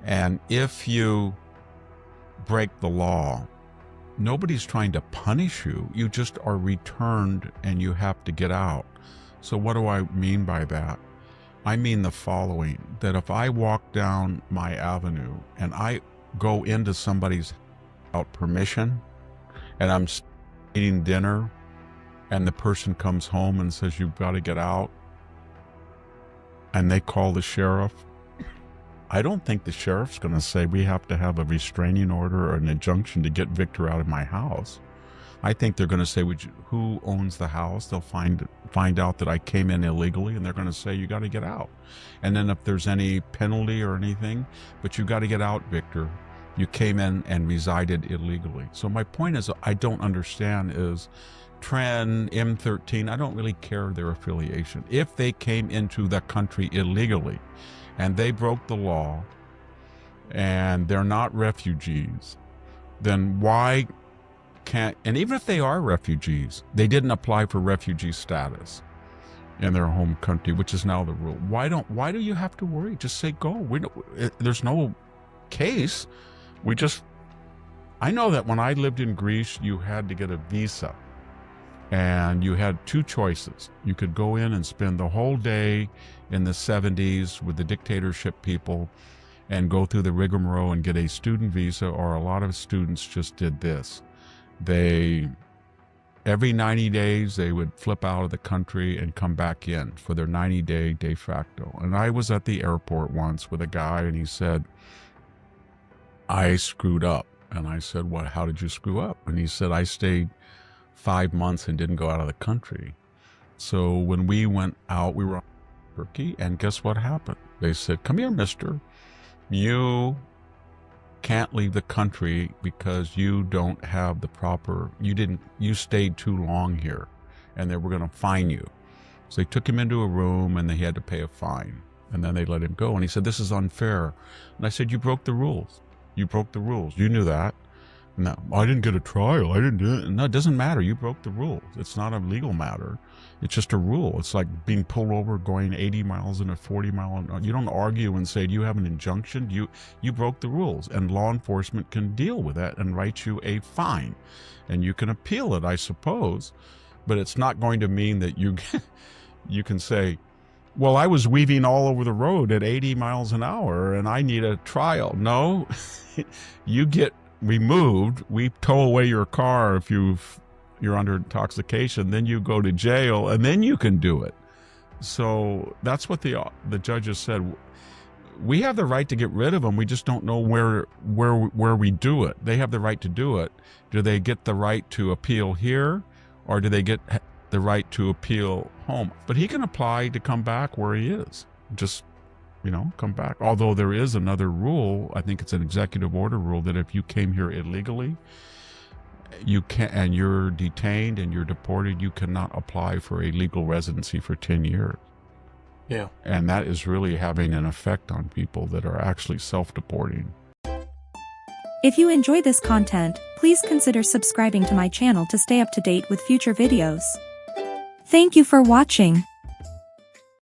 And if you break the law, nobody's trying to punish you. You just are returned and you have to get out. So what do I mean by that? I mean the following, that if I walk down my avenue and I go into somebody's without permission and I'm eating dinner and the person comes home and says, you've got to get out, and they call the sheriff, I don't think the sheriff's going to say we have to have a restraining order or an injunction to get Victor out of my house. I think they're going to say, who owns the house? They'll find out that I came in illegally, and they're going to say, you got to get out. And then if there's any penalty or anything, but you got to get out, Victor. You came in and resided illegally. So my point is, I don't understand is Tren, M13, I don't really care their affiliation. If they came into the country illegally and they broke the law and they're not refugees, then why can't, and even if they are refugees, they didn't apply for refugee status in their home country, which is now the rule. Why do you have to worry? Just say go. There's no case. I know that when I lived in Greece, you had to get a visa and you had two choices. You could go in and spend the whole day in the 70s with the dictatorship people and go through the rigmarole and get a student visa, or a lot of students just did this. Every 90 days, they would flip out of the country and come back in for their 90-day de facto. And I was at the airport once with a guy, and he said, I screwed up. And I said, what, how did you screw up? And he said, I stayed 5 months and didn't go out of the country. So when we went out, we were in Turkey, and guess what happened? They said, come here, mister. You can't leave the country because you don't have the proper, you stayed too long here, and they were going to fine you. So they took him into a room and they had to pay a fine, and then they let him go. And he said, this is unfair. And I said, you broke the rules. You broke the rules. You knew that. No, I didn't get a trial. I didn't do it. No, it doesn't matter. You broke the rules. It's not a legal matter. It's just a rule. It's like being pulled over going 80 miles in a 40 mile an hour. You don't argue and say, do you have an injunction? You broke the rules, and law enforcement can deal with that and write you a fine. And you can appeal it, I suppose, but it's not going to mean that you can say, well, I was weaving all over the road at 80 miles an hour and I need a trial. No, you get removed. We tow away your car if you're under intoxication, then you go to jail, and then you can do it. So that's what the judges said. We have the right to get rid of them. We just don't know where we do it. They have the right to do it. Do they get the right to appeal here, or do they get the right to appeal home? But he can apply to come back where he is. Just come back. Although there is another rule, I think it's an executive order rule, that if you came here illegally, you can, and you're detained and you're deported, you cannot apply for a legal residency for 10 years. Yeah. And that is really having an effect on people that are actually self-deporting. If you enjoy this content, please consider subscribing to my channel to stay up to date with future videos. Thank you for watching.